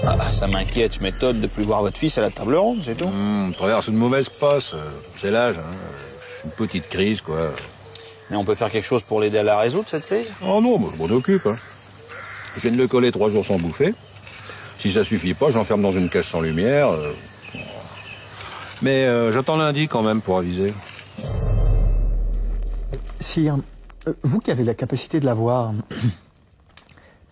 Ah, ça m'inquiète, je m'étonne de plus voir votre fils à la table ronde, c'est tout. On traverse une mauvaise passe. C'est l'âge, hein. Une petite crise, quoi. Mais on peut faire quelque chose pour l'aider à la résoudre, cette crise? Oh non, moi, je m'en occupe. Hein. Je viens de le coller 3 jours sans bouffer. Si ça suffit pas, j'enferme dans une cage sans lumière. Mais j'attends lundi quand même pour aviser. Sire, vous qui avez la capacité de la voir,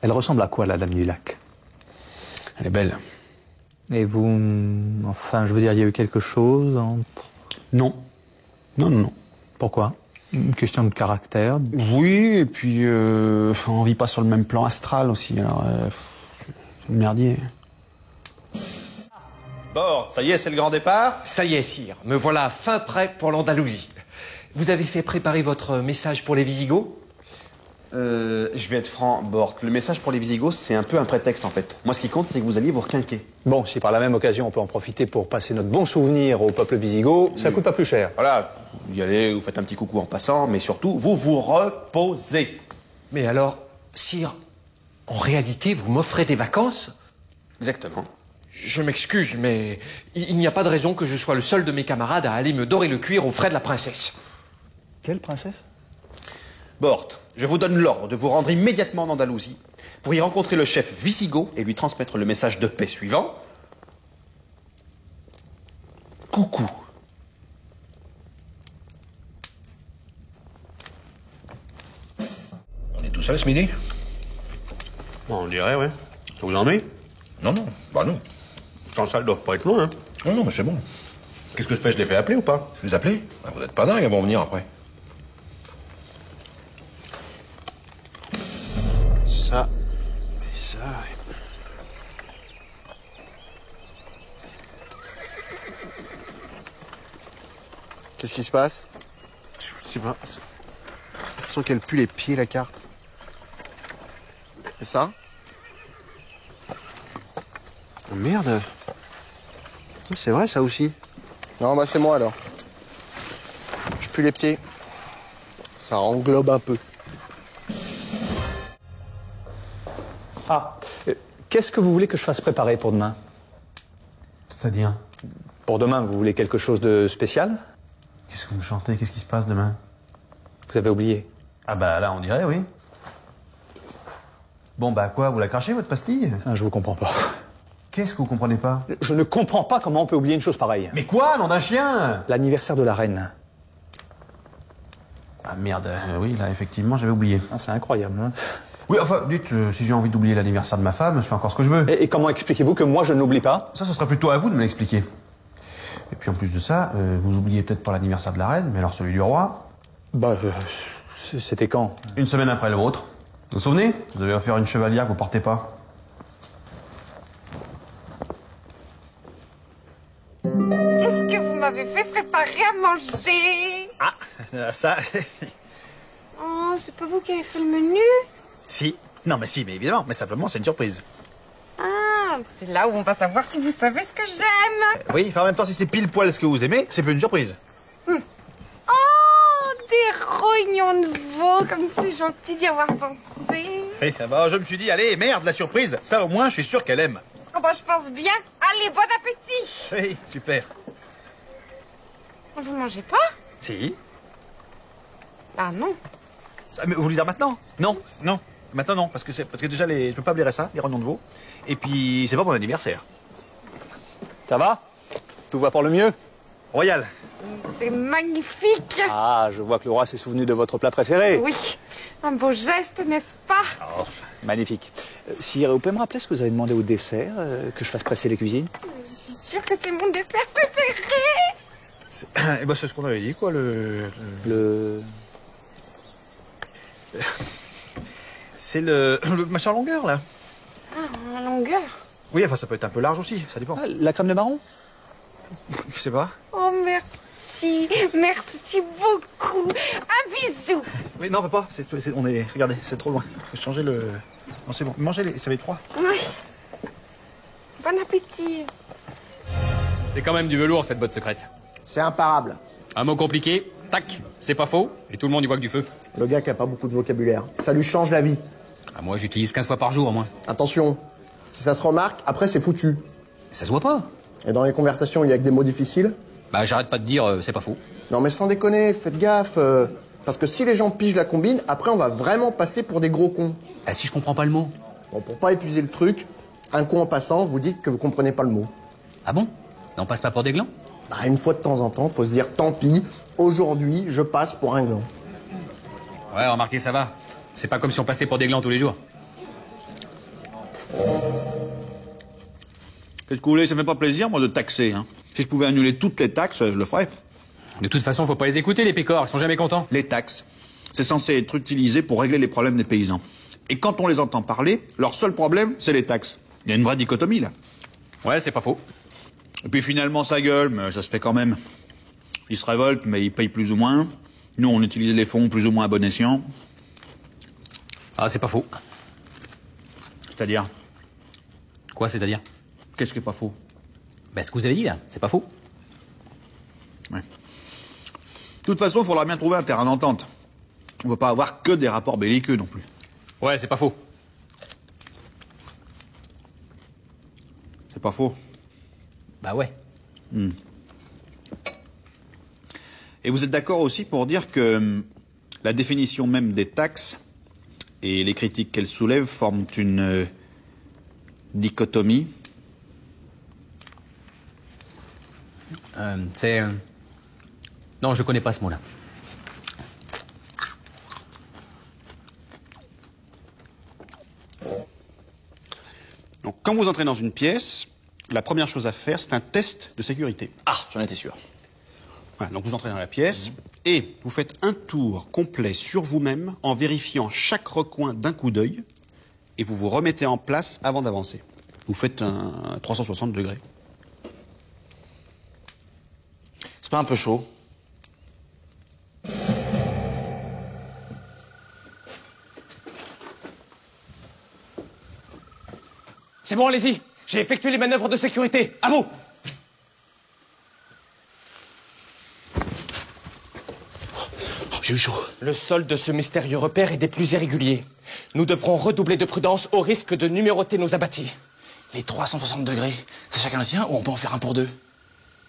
elle ressemble à quoi, la Dame du Lac? Elle est belle. Et vous... Enfin, je veux dire, il y a eu quelque chose entre... Non. Non. Pourquoi? Une question de caractère? Oui, et puis on vit pas sur le même plan astral aussi, alors c'est le merdier. Bon, ça y est, c'est le grand départ? Ça y est, sire, me voilà fin prêt pour l'Andalousie. Vous avez fait préparer votre message pour les Visigoths? Je vais être franc, Bort. Le message pour les Visigoths, c'est un peu un prétexte en fait. Moi, ce qui compte, c'est que vous alliez vous requinquer. Bon, si par la même occasion on peut en profiter pour passer notre bon souvenir au peuple wisigoth, ça coûte pas plus cher. Voilà, vous y allez, vous faites un petit coucou en passant, mais surtout, vous vous reposez. Mais alors, sire, en réalité, vous m'offrez des vacances? Exactement. Je m'excuse, mais il n'y a pas de raison que je sois le seul de mes camarades à aller me dorer le cuir aux frais de la princesse. Quelle princesse? Bort, je vous donne l'ordre de vous rendre immédiatement en Andalousie pour y rencontrer le chef Visigoth et lui transmettre le message de paix suivant. Coucou. On est tout seul ce midi? Bon, on dirait, ouais. Ça vous ennuie? Non, bah non. Sans ça, elles doivent pas être loin, hein. Non, mais c'est bon. Qu'est-ce que je fais? Je les fais appeler ou pas? Les appeler? Bah, vous n'êtes pas dingue, elles vont venir après. Ça et ça. Qu'est-ce qui se passe? Je sais pas. Je sens qu'elle pue les pieds, la carte. Et ça? Oh, merde. C'est vrai, ça aussi. Non, bah c'est moi alors. Je pue les pieds. Ça englobe un peu. Ah, qu'est-ce que vous voulez que je fasse préparer pour demain? C'est-à-dire? Pour demain, vous voulez quelque chose de spécial? Qu'est-ce que vous me chantez? Qu'est-ce qui se passe demain? Vous avez oublié. Ah bah là, on dirait, oui. Bon bah quoi, vous la crachez, votre pastille? Ah, je vous comprends pas. Qu'est-ce que vous comprenez pas? Je ne comprends pas comment on peut oublier une chose pareille. Mais quoi, nom d'un chien? L'anniversaire de la reine. Ah merde, oui, là, effectivement, j'avais oublié. Ah, c'est incroyable, hein? Oui, enfin, dites, si j'ai envie d'oublier l'anniversaire de ma femme, je fais encore ce que je veux. Et comment expliquez-vous que moi je n'oublie pas? Ça, ce sera plutôt à vous de me l'expliquer. Et puis en plus de ça, vous oubliez peut-être pas l'anniversaire de la reine, mais alors celui du roi? Bah, c'était quand? Une semaine après le vôtre. Vous vous souvenez? Vous avez offert une chevalière que vous portez pas. Qu'est-ce que vous m'avez fait préparer à manger? Ah, ça... Oh, c'est pas vous qui avez fait le menu? si. Non, mais si, mais évidemment. Mais simplement, c'est une surprise. Ah, c'est là où on va savoir si vous savez ce que j'aime. Oui, enfin, en même temps, si c'est pile poil ce que vous aimez, c'est plus une surprise. Oh, des rognons de veau, comme c'est gentil d'y avoir pensé. Et, bah, je me suis dit, allez, merde, la surprise. Ça, au moins, je suis sûr qu'elle aime. Oh, bah, je pense bien. Allez, bon appétit. Oui, super. Vous mangez pas? Si. Ah non. Ça, mais vous voulez dire maintenant? Non, non. Maintenant, non. Parce que déjà, je peux pas blairer ça, les rognons de veau. Et puis, c'est pas mon anniversaire. Ça va? Tout va pour le mieux? Royal. C'est magnifique. Ah, je vois que le roi s'est souvenu de votre plat préféré. Oui, un beau geste, n'est-ce pas? Magnifique. Sire, vous pouvez me rappeler ce que vous avez demandé au dessert, que je fasse presser les cuisines? Je suis sûre que c'est mon dessert préféré. Et bah, c'est ce qu'on avait dit, quoi, Le... C'est le machin longueur, là. Ah, en longueur. Oui, enfin, ça peut être un peu large aussi, ça dépend. Ah, la crème de marron? Je sais pas. Oh, merci. Merci beaucoup. Un bisou. Oui, non, papa, on est... Regardez, c'est trop loin. Faut changer le... Non, c'est bon. Mangez les... Ça va être froid. Oui. Bon appétit. C'est quand même du velours, cette botte secrète. C'est imparable. Un mot compliqué, tac, c'est pas faux, et tout le monde y voit que du feu. Le gars qui a pas beaucoup de vocabulaire. Ça lui change la vie. Ah, moi, j'utilise 15 fois par jour, au moins. Attention, Si ça se remarque, après c'est foutu. Ça se voit pas. Et dans les conversations, il y a que des mots difficiles. Bah j'arrête pas de dire c'est pas faux. Non mais sans déconner, faites gaffe. Parce que si les gens pigent la combine, après on va vraiment passer pour des gros cons. Ah si je comprends pas le mot. Bon, pour pas épuiser le truc, un con en passant, vous dites que vous comprenez pas le mot. Ah bon? On passe pas pour des glands? Bah, une fois de temps en temps, faut se dire tant pis, aujourd'hui, je passe pour un gland. Ouais, remarquez, ça va. C'est pas comme si on passait pour des glands tous les jours. Qu'est-ce que vous voulez? Ça me fait pas plaisir, moi, de taxer. Hein. Si je pouvais annuler toutes les taxes, je le ferais. De toute façon, faut pas les écouter, les pécores. Ils sont jamais contents. Les taxes, c'est censé être utilisé pour régler les problèmes des paysans. Et quand on les entend parler, leur seul problème, c'est les taxes. Il y a une vraie dichotomie, là. Ouais, c'est pas faux. Et puis finalement, ça gueule, mais ça se fait quand même. Ils se révoltent, mais ils payent plus ou moins. Nous, on utilise les fonds plus ou moins à bon escient. Ah, c'est pas faux. C'est-à-dire? Quoi, c'est-à-dire? Qu'est-ce qui est pas faux? Bah, ce que vous avez dit, là, c'est pas faux. Ouais. De toute façon, il faudra bien trouver un terrain d'entente. On ne peut pas avoir que des rapports belliqueux non plus. Ouais, c'est pas faux. C'est pas faux. Bah ouais. Et vous êtes d'accord aussi pour dire que la définition même des taxes et les critiques qu'elles soulèvent forment une dichotomie? C'est... Non, je connais pas ce mot-là. Donc, quand vous entrez dans une pièce, la première chose à faire, c'est un test de sécurité. Ah, j'en étais sûr. Voilà, donc vous entrez dans la pièce et vous faites un tour complet sur vous-même en vérifiant chaque recoin d'un coup d'œil et vous vous remettez en place avant d'avancer. Vous faites un 360 degrés. C'est pas un peu chaud? C'est bon, allez-y. J'ai effectué les manœuvres de sécurité. À vous. J'ai eu chaud. Le sol de ce mystérieux repère est des plus irréguliers. Nous devrons redoubler de prudence au risque de numéroter nos abattis. Les 360 degrés, c'est chacun le sien ou on peut en faire un pour deux?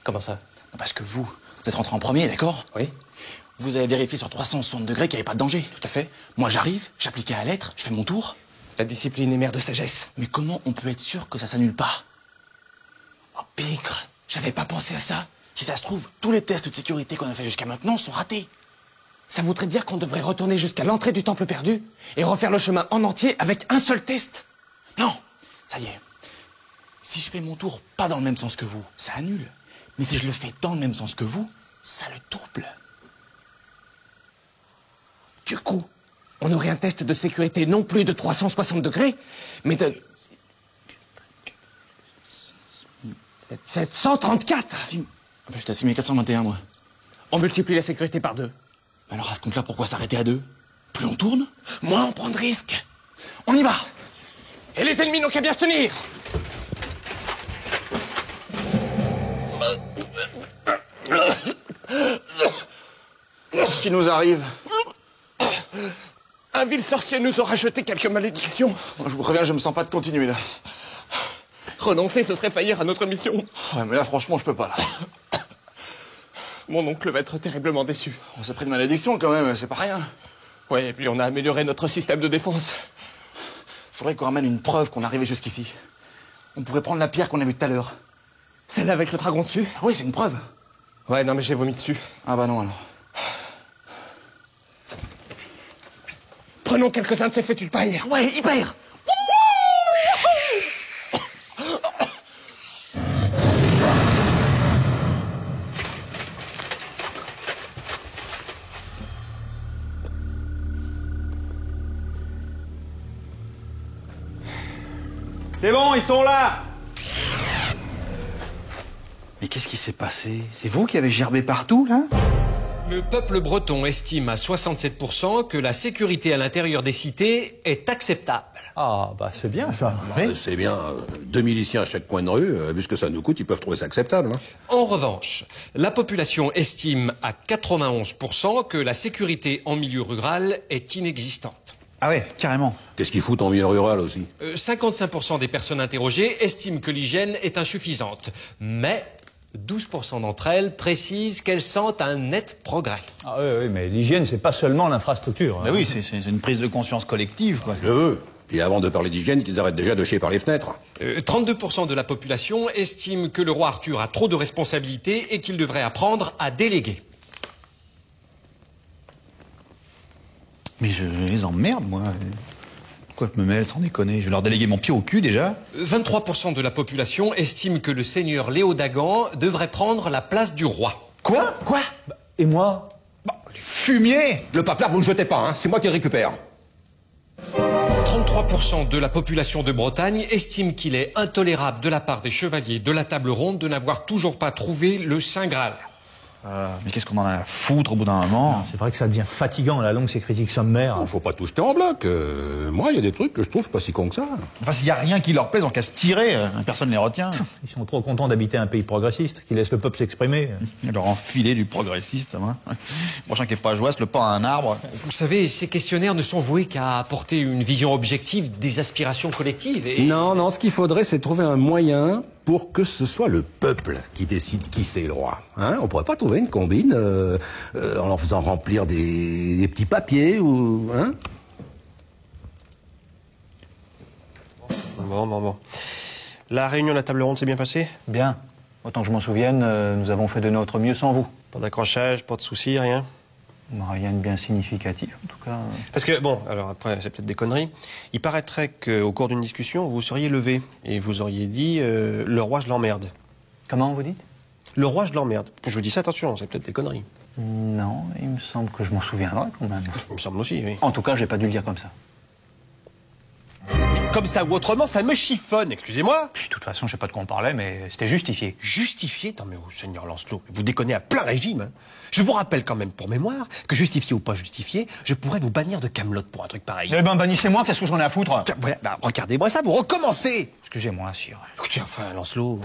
Comment ça? Parce que vous êtes rentré en premier, d'accord? Oui. Vous avez vérifié sur 360 degrés qu'il n'y avait pas de danger. Tout à fait. Moi j'arrive, j'applique à la lettre, je fais mon tour. La discipline est mère de sagesse. Mais comment on peut être sûr que ça s'annule pas? Oh pigre, j'avais pas pensé à ça. Si ça se trouve, tous les tests de sécurité qu'on a fait jusqu'à maintenant sont ratés. Ça voudrait dire qu'on devrait retourner jusqu'à l'entrée du temple perdu et refaire le chemin en entier avec un seul test? Non, ça y est. Si je fais mon tour pas dans le même sens que vous, ça annule. Mais si je le fais dans le même sens que vous, ça le double. Du coup, on aurait un test de sécurité non plus de 360 degrés, mais de... 734. J'étais à 6421, moi. On multiplie la sécurité par 2. Alors à ce compte-là, pourquoi s'arrêter à 2? Plus on tourne, moins on prend de risques. On y va. Et les ennemis n'ont qu'à bien se tenir. Qu'est-ce qui nous arrive? Un vil sorcier nous aura jeté quelques malédictions. Je vous préviens, je me sens pas de continuer là. Renoncer, ce serait faillir à notre mission. Ouais, mais là, franchement, je peux pas là. Mon oncle va être terriblement déçu. On s'est pris de malédiction quand même, c'est pas rien. Ouais, et puis on a amélioré notre système de défense. Faudrait qu'on ramène une preuve qu'on est arrivé jusqu'ici. On pourrait prendre la pierre qu'on a vue tout à l'heure. Celle avec le dragon dessus? Oui, c'est une preuve. Ouais, non, mais j'ai vomi dessus. Ah bah non alors. Prenons quelques-uns de ces fétus de paille. Ouais, hyper. C'est bon, ils sont là! Mais qu'est-ce qui s'est passé? C'est vous qui avez gerbé partout, là? Le peuple breton estime à 67% que la sécurité à l'intérieur des cités est acceptable. Ah, bah c'est bien ça. C'est bien. 2 miliciens à chaque coin de rue, vu ce que ça nous coûte, ils peuvent trouver ça acceptable. Hein. En revanche, la population estime à 91% que la sécurité en milieu rural est inexistante. Ah ouais, carrément. Qu'est-ce qu'ils foutent en milieu rural aussi? 55% des personnes interrogées estiment que l'hygiène est insuffisante. Mais 12% d'entre elles précisent qu'elles sentent un net progrès. Ah oui, mais l'hygiène, c'est pas seulement l'infrastructure. Mais oui, c'est une prise de conscience collective, quoi. Je veux. Et avant de parler d'hygiène, qu'ils arrêtent déjà de chier par les fenêtres. 32% de la population estiment que le roi Arthur a trop de responsabilités et qu'il devrait apprendre à déléguer. Mais je les emmerde, moi. Pourquoi je me mêle, sans déconner? Je vais leur déléguer mon pied au cul, déjà. 23% de la population estime que le seigneur Léo Dagan devrait prendre la place du roi. Quoi? Et moi? Les fumiers! Le paplard, vous ne le jetez pas, hein. C'est moi qui le récupère. 33% de la population de Bretagne estime qu'il est intolérable de la part des chevaliers de la table ronde de n'avoir toujours pas trouvé le Saint Graal. Mais qu'est-ce qu'on en a à foutre au bout d'un moment? C'est vrai que ça devient fatigant, la longue, ces critiques sommaires. Faut pas tout jeter en bloc. Moi, il y a des trucs que je trouve pas si cons que ça. Enfin, s'il y a rien qui leur plaise, on qu'à se tirer. Personne ne les retient. Ils sont trop contents d'habiter un pays progressiste, qui laisse le peuple s'exprimer. Leur enfiler du progressiste, moi. Le prochain qui est pas joyeux, le pend à un arbre. Vous savez, ces questionnaires ne sont voués qu'à apporter une vision objective des aspirations collectives. Et... Non, ce qu'il faudrait, c'est trouver un moyen pour que ce soit le peuple qui décide qui c'est le roi. Hein? On pourrait pas trouver une combine en leur faisant remplir des petits papiers ou... Hein? Bon. La réunion de la table ronde s'est bien passée? Bien. Autant que je m'en souvienne, nous avons fait de notre mieux sans vous. Pas d'accrochage, pas de soucis, rien? Rien de bien significatif, en tout cas. Parce que, bon, alors après, c'est peut-être des conneries. Il paraîtrait qu'au cours d'une discussion, vous seriez levé et vous auriez dit le roi, je l'emmerde. Comment vous dites? Le roi, je l'emmerde. Je vous dis ça, attention, c'est peut-être des conneries. Non, il me semble que je m'en souviendrai quand même. Il me semble aussi, oui. En tout cas, j'ai pas dû le dire comme ça. Comme ça ou autrement, ça me chiffonne, excusez-moi. De toute façon, je sais pas de quoi on parlait, mais c'était justifié. Justifié? Non mais oh, Seigneur Lancelot, vous déconnez à plein régime. Hein. Je vous rappelle quand même pour mémoire que justifié ou pas justifié, je pourrais vous bannir de Camelot pour un truc pareil. Eh ben, bannissez-moi, qu'est-ce que j'en ai à foutre? Tiens, voilà, regardez-moi ça, vous recommencez. Excusez-moi, sire. Écoutez, enfin, Lancelot,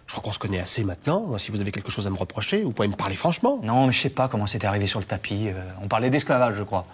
je crois qu'on se connaît assez maintenant. Si vous avez quelque chose à me reprocher, vous pouvez me parler franchement. Non, mais je sais pas comment c'était arrivé sur le tapis. On parlait d'esclavage, je crois.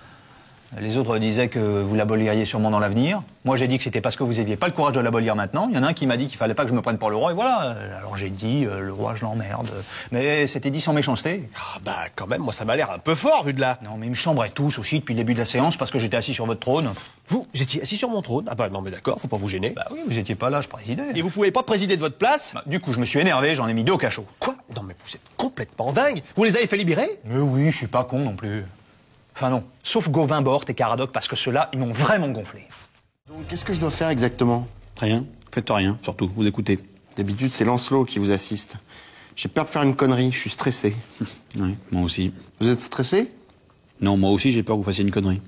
Les autres disaient que vous l'aboliriez sûrement dans l'avenir. Moi, j'ai dit que c'était parce que vous n'aviez pas le courage de l'abolir maintenant. Il y en a un qui m'a dit qu'il fallait pas que je me prenne pour le roi, et voilà. Alors j'ai dit, le roi, je l'emmerde. Mais c'était dit sans méchanceté. Ah bah, quand même, moi, ça m'a l'air un peu fort, vu de là. Non, mais ils me chambraient tous aussi depuis le début de la séance parce que j'étais assis sur votre trône. Vous étiez assis sur mon trône? Ah bah, non, mais d'accord, faut pas vous gêner. Bah oui, vous étiez pas là, je présidais. Et vous pouvez pas présider de votre place? Bah, du coup, je me suis énervé, j'en ai mis 2 au cachot. Quoi? Non, mais vous êtes complètement dingue. Vous les avez fait libérer? Mais oui, je suis pas con non plus. Enfin non, sauf Gauvin, Bort et Caradoc, parce que ceux-là, ils m'ont vraiment gonflé. Donc, qu'est-ce que je dois faire exactement? Rien. Faites rien, surtout. Vous écoutez. D'habitude, c'est Lancelot qui vous assiste. J'ai peur de faire une connerie, je suis stressé. Oui, moi aussi. Vous êtes stressé? Non, moi aussi, j'ai peur que vous fassiez une connerie.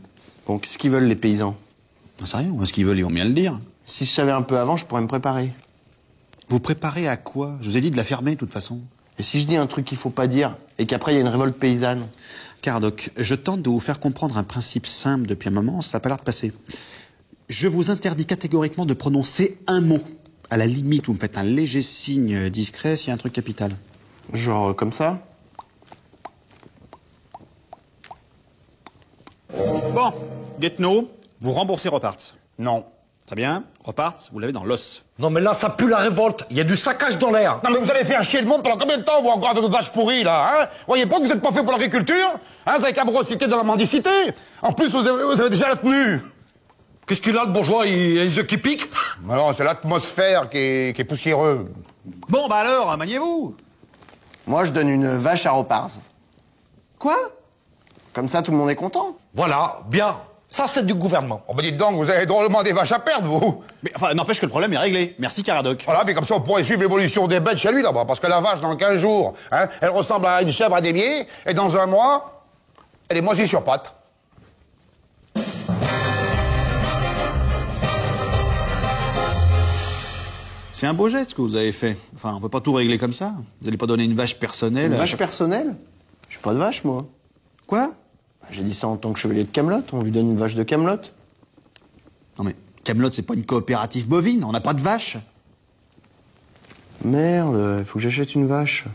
Bon, qu'est-ce qu'ils veulent, les paysans? Non, c'est rien, ce qu'ils veulent, ils vont bien le dire. Si je savais un peu avant, je pourrais me préparer. Vous préparez à quoi? Je vous ai dit de la fermer, de toute façon. Et si je dis un truc qu'il faut pas dire, et qu'après il y a une révolte paysanne? Caradoc, je tente de vous faire comprendre un principe simple depuis un moment, ça n'a pas l'air de passer. Je vous interdis catégoriquement de prononcer un mot. À la limite, vous me faites un léger signe discret s'il y a un truc capital. Genre comme ça? Bon, Guetno, vous remboursez Reparts. Non. Très bien, Reparts, vous l'avez dans l'os. Non mais là, ça pue la révolte. Il y a du saccage dans l'air. Non mais vous allez faire chier le monde pendant combien de temps, vous, encore avec vos vaches pourries, là, hein? Voyez pas que vous êtes pas fait pour l'agriculture? Hein, vous avez qu'à vous recycler dans la mendicité? En plus, vous avez déjà la tenue. Qu'est-ce qu'il a, le bourgeois? Il a les yeux qui piquent? Non, c'est l'atmosphère qui est poussiéreuse. Bon, bah alors, maniez-vous. Moi, je donne une vache à Repars. Quoi? Comme ça, tout le monde est content. Voilà, bien. Ça, c'est du gouvernement. Oh, bah dites donc, vous avez drôlement des vaches à perdre, vous. Mais enfin, n'empêche que le problème est réglé. Merci, Caradoc. Voilà, mais comme ça, on pourrait suivre l'évolution des bêtes chez lui, là-bas. Parce que la vache, dans 15 jours, hein, elle ressemble à une chèvre à démier, et dans un mois, elle est moisie sur pattes. C'est un beau geste que vous avez fait. Enfin, on peut pas tout régler comme ça. Vous n'allez pas donner une vache personnelle. Une vache personnelle? Je suis pas de vache, moi. Quoi? J'ai dit ça en tant que chevalier de Camelot. On lui donne une vache de Camelot. Non mais, Camelot, c'est pas une coopérative bovine. On n'a pas de vache. Merde, il faut que j'achète une vache.